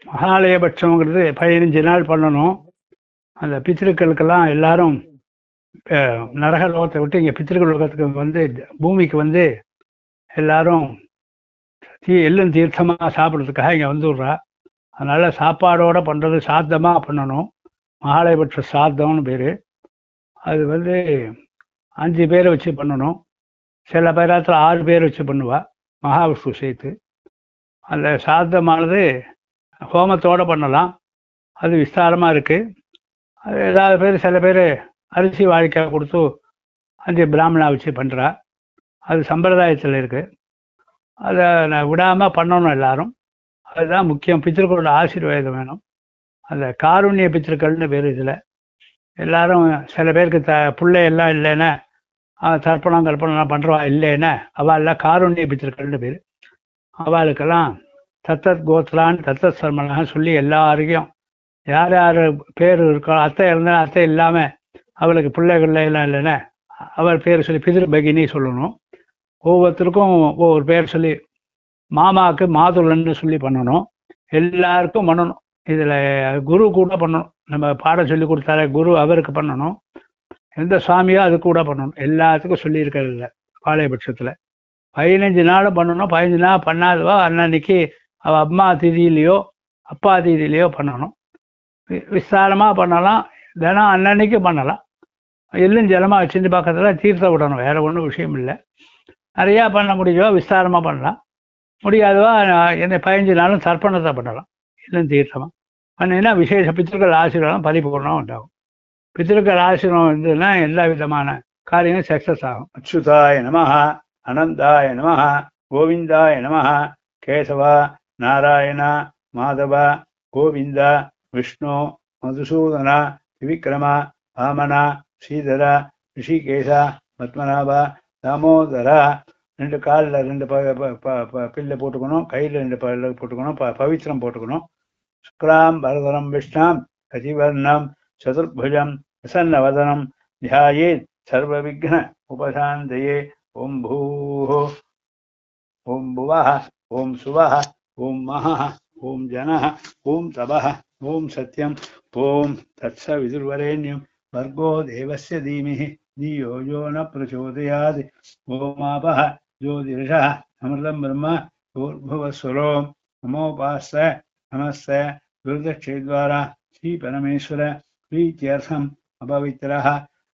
மகாலயபட்சங்கிறது 15 நாள் பண்ணணும். அந்த பித்திருக்களுக்கெல்லாம் எல்லாரும் நரக லோகத்தை விட்டு இங்கே பித்திருக்கள் லோகத்துக்கு வந்து பூமிக்கு வந்து எல்லாரும் எள்ளும் தீர்த்தமாக சாப்பிட்றதுக்காக இங்கே வந்துடுறா. அதனால் சாப்பாடோட பண்ணுறது சாத்தமாக பண்ணணும். மகாலயபட்ச சாத்தம்னு பேர். அது வந்து 5 பேரை வச்சு பண்ணணும். சில பேராத்தில் 6 பேர் வச்சு பண்ணுவா மகாவிஷ்ணு சேர்த்து. அந்த சாத்தமானது ஹோமத்தோடு பண்ணலாம். அது விஸ்தாரமாக இருக்குது. அது ஏதாவது பேர் சில பேர் அரிசி வாழைக்காய் கொடுத்து 5 பிராமணா வச்சு பண்ணுறா. அது சம்பிரதாயத்தில் இருக்குது. அதை விடாமல் பண்ணணும் எல்லாரும். அதுதான் முக்கியம். பித்திருக்களோட ஆசீர்வாதம் வேணும். அந்த காருண்ய பித்திருக்கள்னு பேர். இதில் எல்லாரும் சில பேருக்கு பிள்ளை எல்லாம் இல்லைன்னா தர்ப்பணம் கல்பனம்லாம் பண்ணுறவா இல்லைன்னா அவெல்லாம் காருண்ய பித்திருக்கள்னு பேர். அவளுக்கெல்லாம் தத்தத் கோத்ரான்னு தத்தத் சர்மனாக சொல்லி எல்லாருக்கும் யார் யார் பேர் இருக்கோ, அத்தை இருந்தால் அத்தை இல்லாமல் அவளுக்கு பிள்ளைகள் எல்லாம் இல்லைன்னா அவள் பேர் சொல்லி பிதிரு பகினி சொல்லணும். ஒவ்வொருத்தருக்கும் ஒவ்வொரு பேர் சொல்லி மாமாவுக்கு மாதுளன்னு சொல்லி பண்ணணும். எல்லாருக்கும் பண்ணணும். இதில் குரு கூட பண்ணணும். நம்ம பாடம் சொல்லி கொடுத்தாலே குரு அவருக்கு பண்ணணும். எந்த சுவாமியோ அது கூட பண்ணணும். எல்லாத்துக்கும் சொல்லியிருக்கிறது இல்லை பாளையபட்சத்தில். 15 நாளும் பண்ணணும். 15 நாள் பண்ணாதவா அன்னன்னைக்கு அவள் அம்மா திதியிலையோ அப்பா திதியிலையோ பண்ணணும். விஸ்தாரமாக பண்ணலாம். தினம் அன்னன்னைக்கு பண்ணலாம். எள்ளும் ஜலமாக வச்சுட்டு பக்கத்தில் தீர்த்த விடணும். வேறு ஒன்றும் விஷயம் இல்லை. நிறையா பண்ண முடியுமோ விஸ்தாரமாக பண்ணலாம். முடியாதவா என்ன 15 நாளும் தர்ப்பணத்தை பண்ணலாம். எள்ளும் தீர்த்தமாக பண்ணினா விசேஷ பித்திருக்கள் ஆசீர்வாதம் பரிபூர்ணம் உண்டாகும். பித்திருக்கள் ஆசீர்வாதம் இருந்ததுன்னா எல்லா விதமான காரியங்களும் சக்ஸஸ் ஆகும். அச்சுதாய நமஹ, அனந்தாய நமஹ, கோவிந்தாய நமஹ, கேசவா, நாராயண, மாதவ, கோவிந்த, விஷ்ணு, மதுசூதன, திவிக்ரம, வாமன, ஸ்ரீதர, ரிஷிகேச, பத்மநாப, தாமோதர. 2 காலில் 2 பில்லை போட்டுக்கணும். கையில் 2 பல்ல போட்டுக்கணும். பவித்திரம் போட்டுக்கணும். சுக்லாம் பரதரம் விஷ்ணாம் கதிவர்ணம் சதுர்புஜம் பிரசன்னவதனம் தியாயேத் சர்வ விக்ன உபசாந்தயே. ஓம் பூஹ, ஓம் புவஹ, ஓம் சுவஹ, ஓம் மஹः, ஓம் ஜனः, ஓம் தபः, ஓம் சத்யம், ஓம் தத்சவிதுர்வரேண்யம் भर्गो देवस्य धीमहि धियो यो न प्रचोदयात्। ओमापः ज्योतिषः अमृतं ब्रह्म भूर्भुवस्वरो नमोपास्य नमस्ते गुरुदक्षिद्वारा श्रीपरमेश्वर प्रीत्यर्थम् अपवित्रः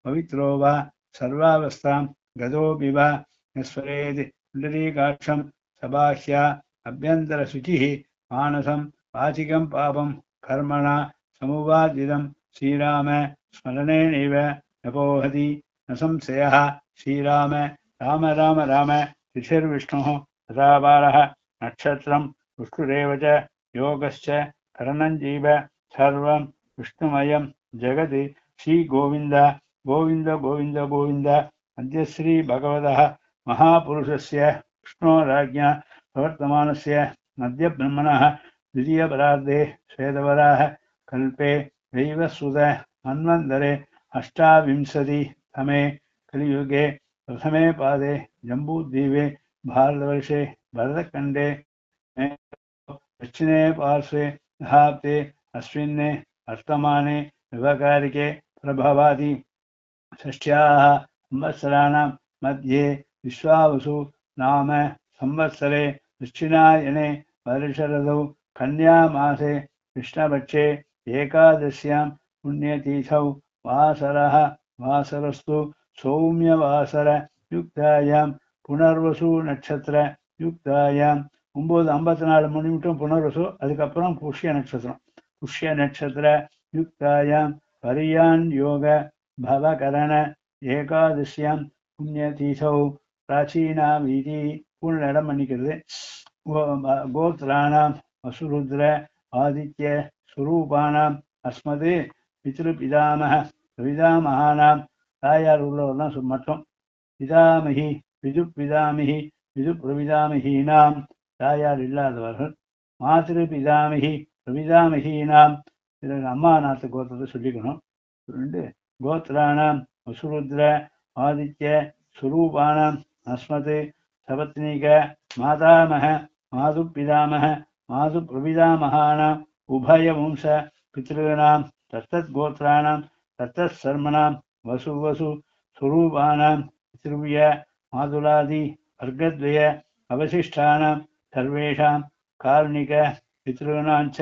पवित्रो वा सर्वावस्थां गतोऽपि वा यस्वरेति पुण्डरीकाक्षं सबाह्या अभ्यन्तरशुचिः मानसं वाचिकं पापं कर्मणा समुवादितं श्रीराम स्मरणेनैव नपोहति न संशयः। श्रीराम राम राम राम तिथिर्विष्णुः तथापारः नक्षत्रं विष्णुरेव च योगश्च करणञ्जीव सर्वं विष्णुमयं जगति। श्रीगोविन्द गोविन्द गोविन्द गोविन्द। अद्य श्रीभगवतः महापुरुषस्य विष्णोराज्ञा प्रवर्तमानस्य अद्य ब्रह्मणः द्वितीयपरार्धे श्वेतवराह कल्पे दैवसुत मन्वन्तरे 28तमे कलियुगे प्रथमे पादे जम्बूद्वीपे भारतवर्षे भरतखण्डे दक्षिणे पार्श्वे दहाब्दे अस्मिन्ने वर्तमाने विवकारिके प्रभवादि षष्ट्याः संवत्सराणां मध्ये विश्वावसु नाम संवत्सरे दक्षिणायने वर्षऋतौ कन्यामासे कृष्णपक्षे एकादश्यां पुण्यतिथौ वासरः वासरस्तु सौम्यवासर युक्तायां पुनर्वसु नक्षत्र युक्तायां 9:54 மணி மட்டும் புனர்வசு. அதுக்கப்புறம் புஷ்ய நட்சத்திரம். புஷ்ய நட்சத்திர யுக்தாயாம் பரியான் யோக பவகரண ஏகாதசியாம் புண்ணியதீசௌ பிராச்சீனா வீதி பூர்ணம் பண்ணிக்கிறது. கோத்ராணாம் வசுருத்ர ஆதித்ய ஸ்வரூபானாம் அஸ்மது பித்ருபிதாமக பிதாமகானாம் தாயார் உள்ளவர்லாம் மட்டும் பிதாமகி பிது பிதாமிகி பிது பிரபிதாமகீனாம் தாயார் இல்லாதவர்கள். மாத்திரு பிதாமகி பிரபிதாமகீனாம் அம்மா நாத்து கோத்திரத்தை சொல்லிக்கணும். கோத்ராணாம் வசுருத்ர ஆதித்ய ஸ்வரூபானாம் அஸ்மது சபத்னிக மாதாமக மாது பிதாமக मातु प्रविदामहानाम् उभयवंश पितॄणां तत्तद्गोत्राणां तत्तत्सर्मणां वसु वसु स्वरूपाणां पितृव्य मातुलादि वर्गद्वय अवशिष्टानां सर्वेषां कारुणिक पितॄणां च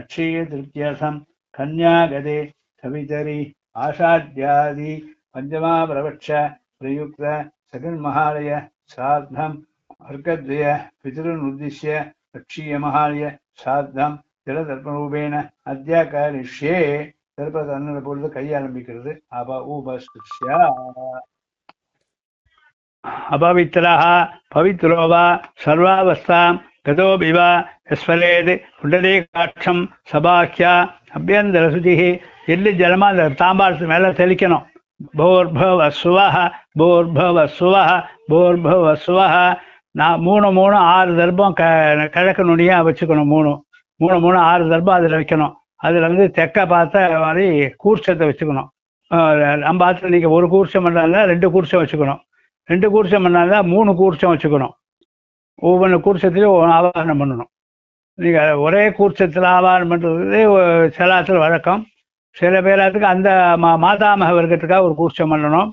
अक्षयतृतीयार्थं कन्यागते सवितरि आषाढ्यादि पञ्चमाप्रवक्ष प्रयुक्त सकन्महालय श्राद्धं वर्गद्वय पितॄनुद्दिश्य अक्षीयमहालय श्राद्धं जलदर्पणरूपेण अद्य करिष्ये தர்ப்பதன்ன பொழுது கை ஆரம்பிக்கிறது. அபவித்திரः பவித்ரோ வா சர்வாவஸ்தாம் கதோபி வா யஸ்வரேத் புண்டரீகாட்சம் சபாக்கியா அபியந்தரசுதிः எள்ளு ஜலமா அந்த தாம்பாளத்து மேலே தெளிக்கணும். போர்பவ சுவஹ போர்பவ சுவஹ போர்பவ சுவஹ. நான் மூணு 6 தர்ப்பம் கிழக்கு நுனியாக வச்சுக்கணும். மூணு 6 தர்ப்பம் அதில் வைக்கணும். அதில் வந்து தெற்க பார்த்த மாதிரி கூர்ச்சத்தை வச்சுக்கணும். நம்ம பார்த்து நீங்கள் ஒரு கூர்ச்சம் பண்ணாலும் 2 கூர்ச்சம் வச்சுக்கணும். 2 கூர்ச்சம் பண்ணாலும் 3 கூர்ச்சம் வச்சுக்கணும். ஒவ்வொரு கூர்ச்சத்திலையும் ஆவாகனம் பண்ணணும். நீங்கள் ஒரே கூர்ச்சத்தில் ஆவாகனம் பண்ணுறது சிலாத்தில் வழக்கம். சில பேராத்துக்கு அந்த மாதாமக வர்க்கத்துக்காக ஒரு கூர்ச்சம் பண்ணணும்.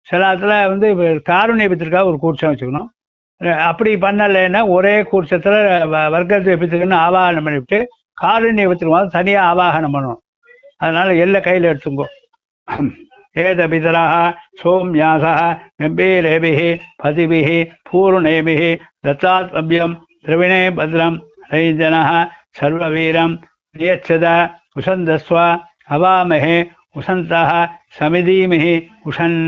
சிலாத்தில் வந்து காருண்யபத்திற்காக ஒரு கூர்ச்சம் வச்சுக்கணும். அப்படி பண்ணலைன்னா ஒரே கூர்ச்சத்தில் வர்க்கத்தை எப்பத்துக்குன்னு ஆவாகனம் பண்ணிவிட்டு காருண்யபத்திற்கு தனியாக ஆவாகனம் பண்ணணும். அதனால எல்லை கையில் எடுத்துங்கோ. ஏதபிதராக சோம்யாசः கம்பீரேபிः பதிபிः பூர்ணேபிः दत्तात्मभ्यं द्रविणे भद्रं रैजनः सर्ववीरं नियच्छद उषन्दस्व हवामहे उषन्तः समिधीमहि उषन्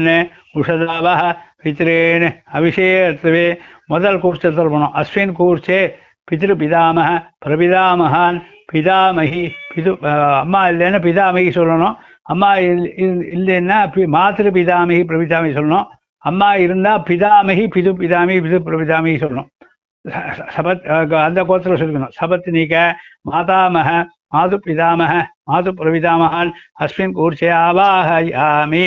उषदावः पितॄन् अभिषेकर्तवे. முதல் கூர்ச்சத்தில் இருக்கணும். அஸ்வின் கூர்ச்சே பிதிரு பிதாமக பிரபிதாமகான் பிதாமகி பிது அம்மா இல்லைன்னா பிதாமகி சொல்லணும். அம்மா இல்லைன்னா மாத்திரு பிதாமகி பிரபிதாமகி சொல்லணும். அம்மா இருந்தால் பிதாமகி பிது பிதாமகி பிது பிரபிதாமகி சொல்லணும். சபத் அந்த கோத்திரம் சொல்லிக்கணும். சபத் நீக்க மாதாமக மாது பிதாமக மாது பிரபிதாமகான் அஸ்மின் கூர்ச்சே ஆவாஹயாமி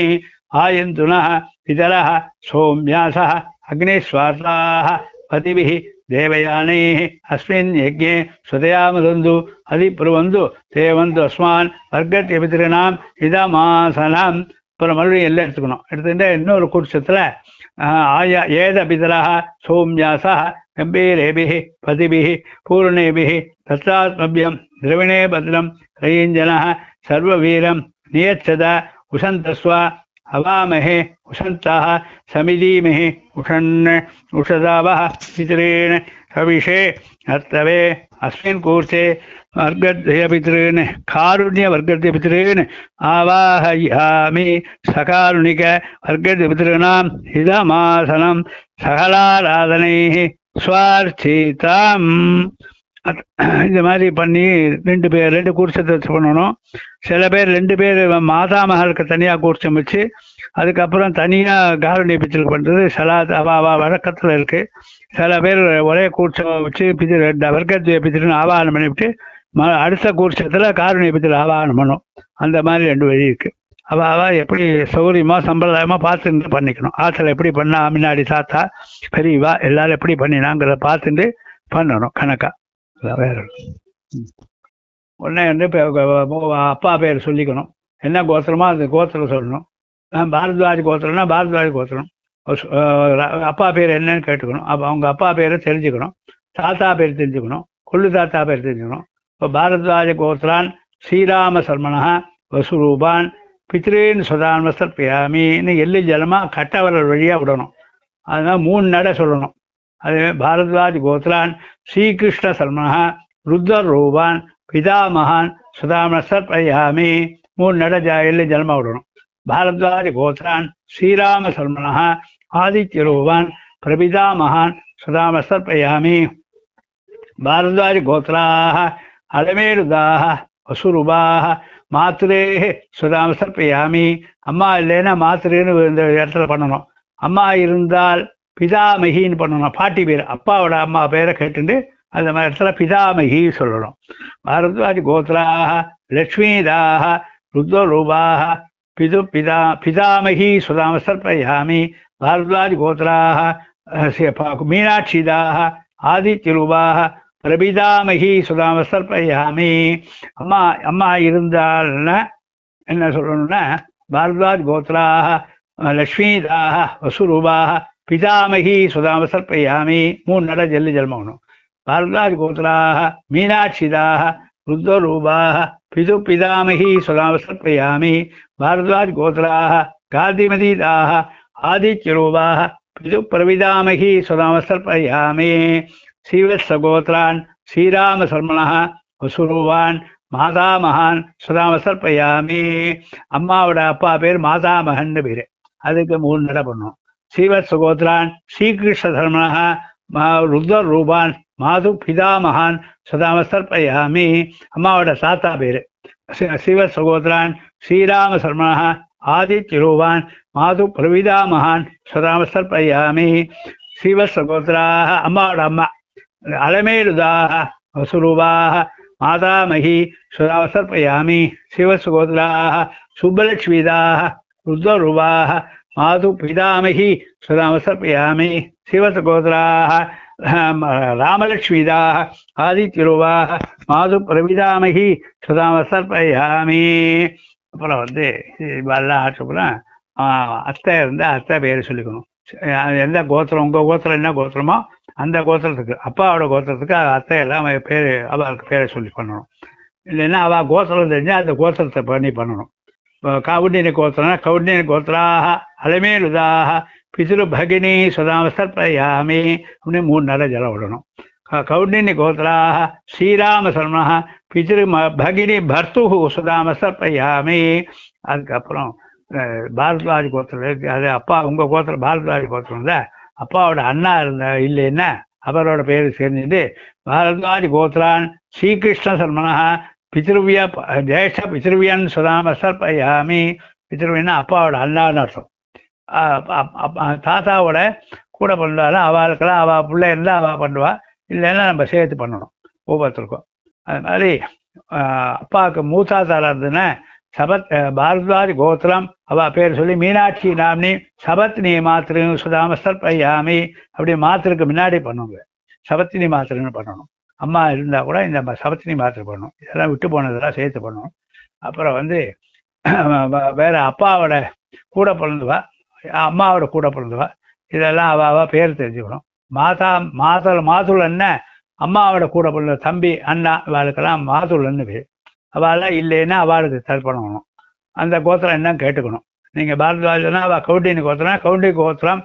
ஆயந்துனः பிதரः சோம்யாசः அக்னிஸ்வார்த்தாः பதிபிः தேவயானைः அஸ்மின் யஜ்ஞே சுதயாமதந்து அதிப்ருவந்து தேவந்து அஸ்மான் வர்க்கத் எபிதிருநாம் இதமாசனம். அப்புறம் மறுபடியும் எல்லாம் எடுத்துக்கணும். எடுத்துக்கிட்டு இன்னொரு கூர்ச்சத்தில் ஏத பிதரः சோம்யாசः கம்பீரேபிः பதிபிः பூர்ணேபிः தத்தாத்மभ्यं द्रविणे भद्रं रयीञ्जनः सर्ववीरं नियच्छद उषन्तस्व हवामहे उषन्तः समिधीमहि उषन् उषदावः पितॄन् हविषे हर्तवे अस्मिन् कूर्चे वर्गद्वयपितॄन् कारुण्यवर्गद्वयपितॄन् आवाहयामि सकारुणिक वर्गद्वयपितॄणाम् इदमासनं सकलाराधनैः स्वार्थिताम्. இந்த மாதிரி பண்ணி 2 கூர்ச்சத்தை பண்ணணும். சில பேர் 2 பேர் மாதாமகளுக்கு தனியாக கூர்ச்சம் வச்சு அதுக்கப்புறம் தனியாக காருண்ய பித்திருக்கு பண்ணுறது சில வழக்கத்தில் இருக்குது. சில பேர் ஒரே கூர்ச்சம் வச்சு வர்க்கத்துவ பித்திருன்னு ஆவாகனம் பண்ணிவிட்டு அடுத்த கூர்ச்சத்தில் காருண்ய பித்திரு ஆவாகனம் பண்ணும். அந்த மாதிரி 2 வழி இருக்குது. அவள் எப்படி சௌகரியமாக சம்பிரதாயமாக பார்த்துட்டு பண்ணிக்கணும். ஆற்றுல எப்படி பண்ணா முன்னாடி தாத்தா பெரியவா எல்லாரும் எப்படி பண்ணினாங்கிறத பார்த்துட்டு பண்ணணும் கணக்காக. வேற உடனே வந்து அப்பா பேர் சொல்லிக்கணும். என்ன கோத்திரமோ அந்த கோத்திரம் சொல்லணும். பாரத்வாஜ் கோத்திரம்னா பாரத்வாஜ் கோத்திரம். அப்பா பேர் என்னன்னு கேட்டுக்கணும். அப்போ அவங்க அப்பா பேரை தெரிஞ்சுக்கணும். தாத்தா பேர் தெரிஞ்சுக்கணும். கொள்ளு தாத்தா பேர் தெரிஞ்சுக்கணும். இப்போ பாரத்வாஜ கோத்திரான் ஸ்ரீராம சர்மனா வசுரூபான் பித்ரீன் சுதான்ம சர்ப்பயாமின்னு எள்ளு ஜலமாக கட்டவரல் வழியாக விடணும். அதனால 3 நடை சொல்லணும். அதே பாரத்வாஜ் கோத்ரான் ஸ்ரீகிருஷ்ண சர்மனா ருத்ர ரூபான் பிதாமகான் சுதாம சர்ப்பயாமி 3 நட எள்ளு ஜலமாக விடணும். பாரத்வாஜ் கோத்ரான் ஸ்ரீராம சர்மனா ஆதித்ய ரூபான் பிரபிதாமகான் சுதாம சர்ப்பயாமி. பாரத்வாஜ் கோத்ராः அலமேருதாः வசுருபாः மாத்திரேः சுதாம சர்ப்பயாமி. அம்மா இல்லைன்னா மாத்திரேன்னு இந்த இடத்துல பண்ணணும். அம்மா இருந்தால் பிதாமகின்னு பண்ணணும். பாட்டி பேர் அப்பாவோட அம்மா பேரை கேட்டுட்டு அந்த மாதிரி இடத்துல பிதாமகி சொல்லணும். பாரத்வாஜ் கோத்ராः லக்ஷ்மீதாः ருத்ரரூபாः பிதாமகி சுதாம சர்ப்பயாமி. பாரத்வாஜ் கோத்ராः மீனாட்சிதாः ஆதித்யரூபாः பிரபிதாமகி சுதாம சர்ப்பயாமி. அம்மா அம்மா இருந்தால்னா என்ன சொல்லணும்னா பாரத்வாஜ் கோத்ராக லக்ஷ்மிதாக வசுரூபாக பிதாமகி சுதாம சர்ப்பயாமி. 3 நட ஜல்லி ஜல்மகணும். பாரத்வாஜ் கோத்ராக மீனாட்சிதாக ருத்ரரூபாக பிது பிதாமகி சுதாம சர்ப்பயாமி. பாரத்வாஜ் கோத்ராக காந்திமதீதாக ஆதித்யரூபாக பிது பிரவிதாமகி சுதாம சர்ப்பயாமி. ஸ்ரீவத்சகோத்ரான் ஸ்ரீராம சர்மணः வசுரூபான் மாதாமகான் சுதாம சர்ப்பயாமி. அம்மாவோட அப்பா பேர் மாதாமகன்னு பேரு. அதுக்கு 3 நட பண்ணும். ஸ்ரீவத்சகோத்ரான் ஸ்ரீகிருஷ்ண தர்மணः ருத்ர ரூபான் மாது பிதாமகான் சுதாம சர்ப்பயாமி. அம்மாவோட தாத்தா பேரு. ஸ்ரீவத்சகோத்ரான் ஸ்ரீராம சர்மணः ஆதித்ய ரூபான் மாது பிரவிதாமகான் சுதாம சர்ப்பயாமி. ஸ்ரீவத்சகோத்ராக அம்மாவோட அம்மா அலமேலுதாக வசுரூபாக மாதாமகி சுதாம சர்ப்பயாமி. ஸ்ரீவத்சகோத்ராக சுப்பலக்ஷ்மிதாக ருத்ரரூபாக மாது பிதாமகி சுதாம சர்ப்பயாமி. ஸ்ரீவத்சகோத்ராக ராமலக்ஷ்மிதாக ஆதித்யரூபாக மாது பிரவிதாமகி சுதாம சர்ப்பயாமி. அப்புறம் வந்து எல்லாம் ஆட்சப்புறம் அத்தை இருந்தால் அத்தை பேர் சொல்லிக்கணும். எந்த கோத்திரம், உங்கள் கோத்திரம் என்ன கோத்திரமோ அந்த கோத்திரத்துக்கு, அப்பாவோட கோத்திரத்துக்கு அத்தை எல்லாம் பேர் அவளுக்கு பேரை சொல்லி பண்ணணும். இல்லைன்னா அவள் கோத்திரம் தெரிஞ்சால் அந்த கோத்திரத்தை பண்ணணும். கௌண்டினி கோத்திரம்னா கௌண்டினி கோத்திராக அலமேலுதாக பிதிரு பகினி சுதாம சர்ப்பயாமி அப்படின்னு 3 நட ஜலம் விடணும். கௌண்டினி கோத்திராக ஸ்ரீராம சர்மணः பிதிரு பகினி பர்த்து சுதாம சர்ப்பயாமி. அதுக்கப்புறம் பாரத்வாஜ் கோத்திரம், அது அப்பா உங்கள் கோத்திரம் பாரத்வாஜ் கோத்திரம் தான். அப்பாவோட அண்ணா இல்லைன்னா அவரோட பேர் சேர்ந்துட்டு பாரத்வாஜ் கோத்ரான் ஸ்ரீகிருஷ்ண சர்மணः பிதிருவிய ஜேஷ்ட பிதிருவியன் சுதாம சர்ப்பயாமி. பிதிருவின்னா அப்பாவோட அண்ணான்னு அர்த்தம். தாத்தாவோட கூட பண்ணுவாலும் அவளுக்கெல்லாம் அவள் பிள்ளை இருந்தால் அவள் பண்ணுவா, இல்லைன்னா நம்ம சேர்த்து பண்ணணும் ஒவ்வொருத்தருக்கும். அது மாதிரி அப்பாவுக்கு மூத்தாத்தாரா இருந்ததுன்னா பாரத்வாஜ் கோத்திரம் அவள் பேர் சொல்லி மீனாட்சி நாம்னி சபத்னி மாத்திரு சுதாம சர்ப்பயாமி. அப்படி மாத்திருக்கு முன்னாடி பண்ணுவாங்க, சபத்தினி மாத்திரன்னு பண்ணணும். அம்மா இருந்தால் கூட இந்த சபத்தினி மாத்திரை பண்ணணும். இதெல்லாம் விட்டு போனதெல்லாம் சேர்த்து பண்ணணும். அப்புறம் வந்து வேற அப்பாவோட கூட பிறந்தவா, அம்மாவோட கூட பிறந்தவா, இதெல்லாம் அவள் பேர் தெரிஞ்சுக்கணும். மாதுள் அண்ணன் அம்மாவோட கூட பிறந்த தம்பி அண்ணா அவளுக்கெல்லாம் மாதுளன்னு பேர். அவெல்லாம் இல்லைன்னா அவளுக்கு தர்ப்பணம். அந்த கோத்திரம் என்ன கேட்டுக்கணும். நீங்கள் பாரத்வாஜனா அவள் கௌண்டினி கோத்திரம், கௌண்டி கோத்திரம்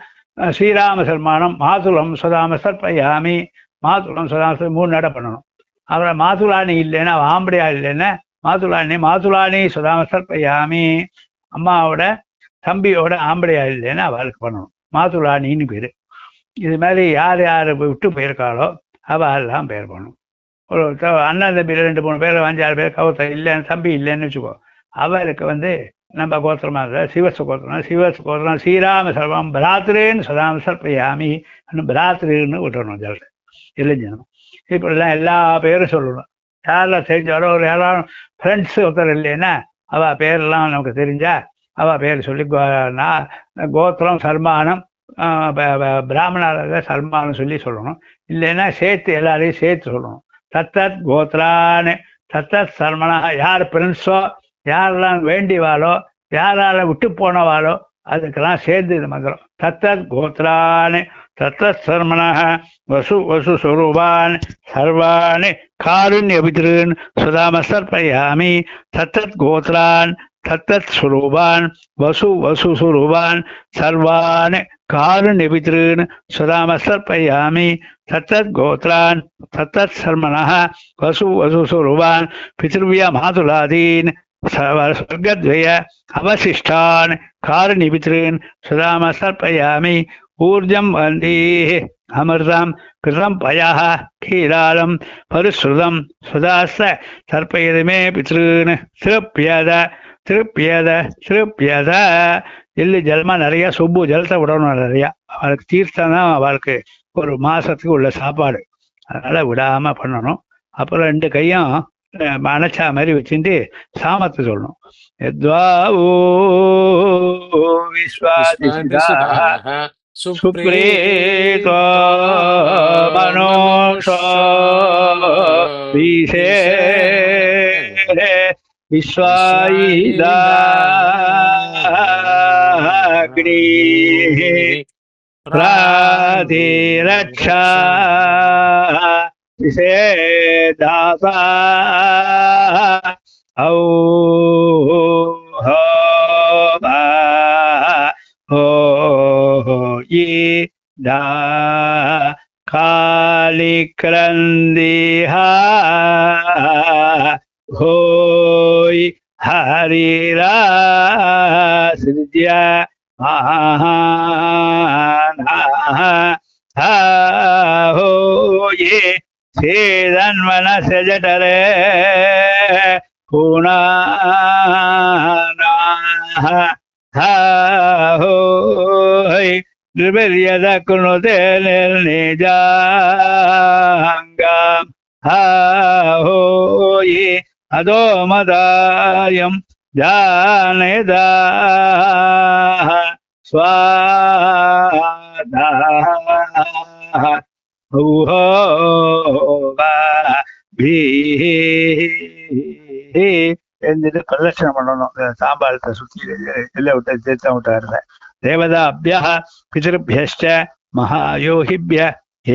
ஸ்ரீராம சர்மானம் மாதுளம் சுதாம சர்ப்பயாமி. மாதுளம் சுதாம 3 நட பண்ணணும். அப்புறம் மாதுளானி இல்லைன்னா ஆம்படியா இல்லைன்னா மாதுளானி சுதாம சர்ப்பயாமி. அம்மாவோட தம்பியோட ஆம்படியா இல்லைன்னா அவளுக்கு பண்ணணும். மாதுளானின்னு பேர். இது மாதிரி யார் யார் விட்டு போயிருக்காளோ அவள் எல்லாம் பேர் பண்ணணும். ஒரு அண்ணன் தம்பி 2-3 பேர் 5-6 பேர் கௌத்திரம் இல்லைன்னு தம்பி இல்லைன்னு வச்சுக்கோ, அவளுக்கு வந்து நம்ம கோத்திரமாக சிவச கோத்திரம் ஸ்ரீராம சர்வம் பிராத்திரேன்னு சுதாம சர்ப்பயாமி. பிராத்திரின்னு விட்டுறணும் ஜலத்தை இளைஞனும். இப்படிலாம் எல்லா பேரும் சொல்லணும். யாரெல்லாம் தெரிஞ்சாலும் ஒரு யாரும் ஃப்ரெண்ட்ஸ் ஒருத்தர் இல்லைன்னா அவள் பேரெல்லாம் நமக்கு தெரிஞ்சா அவள் பேர் சொல்லி கோத்திரம் சர்மானம் பிராமணார சர்மானம் சொல்லி சொல்லணும். இல்லைன்னா சேர்த்து எல்லாரையும் சேர்த்து சொல்லணும். தத்தத் கோத்ரான்னு தத்தத் சர்மனா. யார் ஃப்ரெண்ட்ஸோ யாரெல்லாம் வேண்டிவாளோ யாரால விட்டு போனவாளோ அதுக்கெல்லாம் சேர்ந்து இது மந்திரம். தத்தத் கோத்ரான்னு தத்தத் சர்மனா வசு சுரூபான் சர்வாணி காருண்ய பித்ருன் சுதாம சர்ப்பயாமி. தத்தத் கோத்ரான் தத்தத் சுரூபான் வசு சுரூபான் சர்வாணி காருண்ய பித்ருன் சுதாம சர்ப்பயாமி. தத்தத் கோத்ரான் தத்தத் சர்மணः வசு சுரூபான் பித்ருவிய மாதுலாதீன் ஸ்வர்கத்வய அவசிஷ்டான் காருண்ய பித்ருன் சுதாம சர்ப்பயாமி. ஊர்ஜம் வந்தீ அமிர்தம் கிருதம் பயः கீராலம் பரிஸ்ருதம் சுதாஸ்த சர்ப்பயதுமே பித்ருன் திருப்பியத. எள்ளு ஜலமா நிறைய சொம்பு ஜலத்தை விடணும். நிறையா அவளுக்கு தீர்த்தம் தான் அவளுக்கு ஒரு மாசத்துக்கு உள்ள சாப்பாடு. அதனால விடாம பண்ணணும். அப்புறம் 2 கையும் அணைச்சா மாதிரி வச்சுட்டு சாமத்தை சொல்லணும். எத்வாவோ சுப்ரீதோ மனோஷோ வீசே விஸ்வாயிதாக்னி பிராதிரக்ஷா விசேதாசா ஔ ஈதா காலிக்ரந்திஹா ஹோய் ஹரிரா சித்ய ஹோயே சேதன்மனச ஜடரே ஹோய் நிர்வரியத குணுதே நிஜாங்கம் ஹோயே அதோ மதாயம் ஜானேதா ஸ்வாதா எழுந்துட்டு பிரதட்சணம் பண்ணணும். சாம்பாரத்தை சுத்தி எல்லாம் விட்டு தேர்த்தம் விட்டாருல. தேவதாபியா பிதృभ्यश्च மகாயோகிभ्य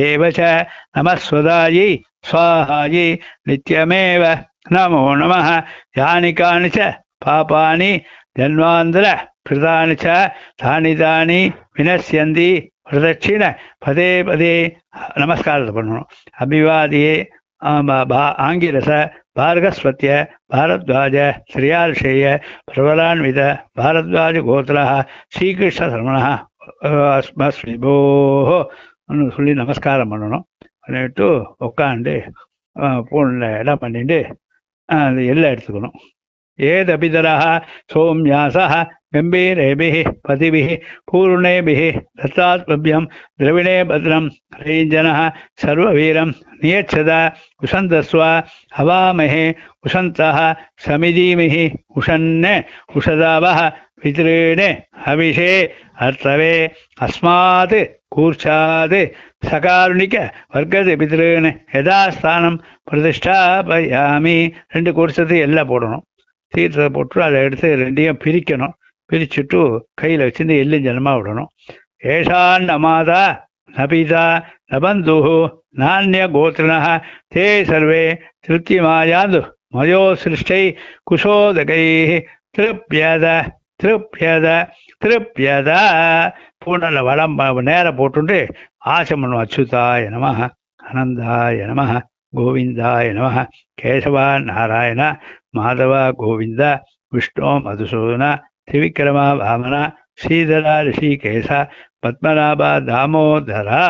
ஏவச நமஸ்வதாயை ஸ்வாஹாயை நித்யமேவ நமோ நமः. யானி கானி ச பாபானி ஜன்மாந்தர கிருதானி ச தானி தானி வினஸ்யந்தி பிரதட்சிண பதே பதே நமஸ்காரத்தை பண்ணணும். அபிவாதியே ஆங்கிரச பார்கஸ்வத்ய பாரத்வாஜ ஸ்ரீயார்ஷேய பிரபலான்வித பாரத்வாஜ கோத்ரா ஸ்ரீகிருஷ்ண சரமணா அஸ்மஸ்விபோஹோ சொல்லி நமஸ்காரம் பண்ணணும். பண்ணிட்டு உட்காந்து பூனில் இடம் பண்ணிட்டு அந்த எல்லாம் எடுத்துக்கணும். ஏதபிதரः சோம்யாசः கம்பீரேபிः பதிபிः பூர்ணேபிः தத்தாத்மபியம் திரவிணே பத்ரம் ரேஞ்சனः சர்வவீரம் நியச்சத உசந்தஸ்வ ஹவாமஹே உசந்தः சமிதீமிஹி உஷன்னே உஷதாவः பித்ருணே அபிஷே அர்த்தவே அஸ்மாத் கூர்ச்சாத் சகாருணிக வர்க்கது பித்ருன்னு யதாஸ்தானம் பிரதிஷ்டாபயாமி. 2 கூர்ச்சத்தை எல்லாம் போடணும். தீர்த்தத்தை போட்டு அதை எடுத்து 2ஐயும் பிரிக்கணும். பிரிச்சுட்டு கையில் வச்சுருந்து எள்ளும் ஜனமாக விடணும். ஏஷான் அமாதா நபிதா நபந்து நானிய கோத்திரா தே சர்வே திருப்திமாயாது மயோ சிருஷ்டை குஷோதகை திருப்யத திருப்யத திருப்யத. பூனல வடம் நேரம் போட்டுட்டு ஆசமன் அச்சுதாய நம அனந்தாய நம கோவிந்தாய நம கேசவா நாராயண மாதவ கோவிந்த விஷ்ணு மதுசூதன திரிவிக்ரமா வாமன ஸ்ரீதர ரிஷிகேச பத்மநாப தாமோதரா.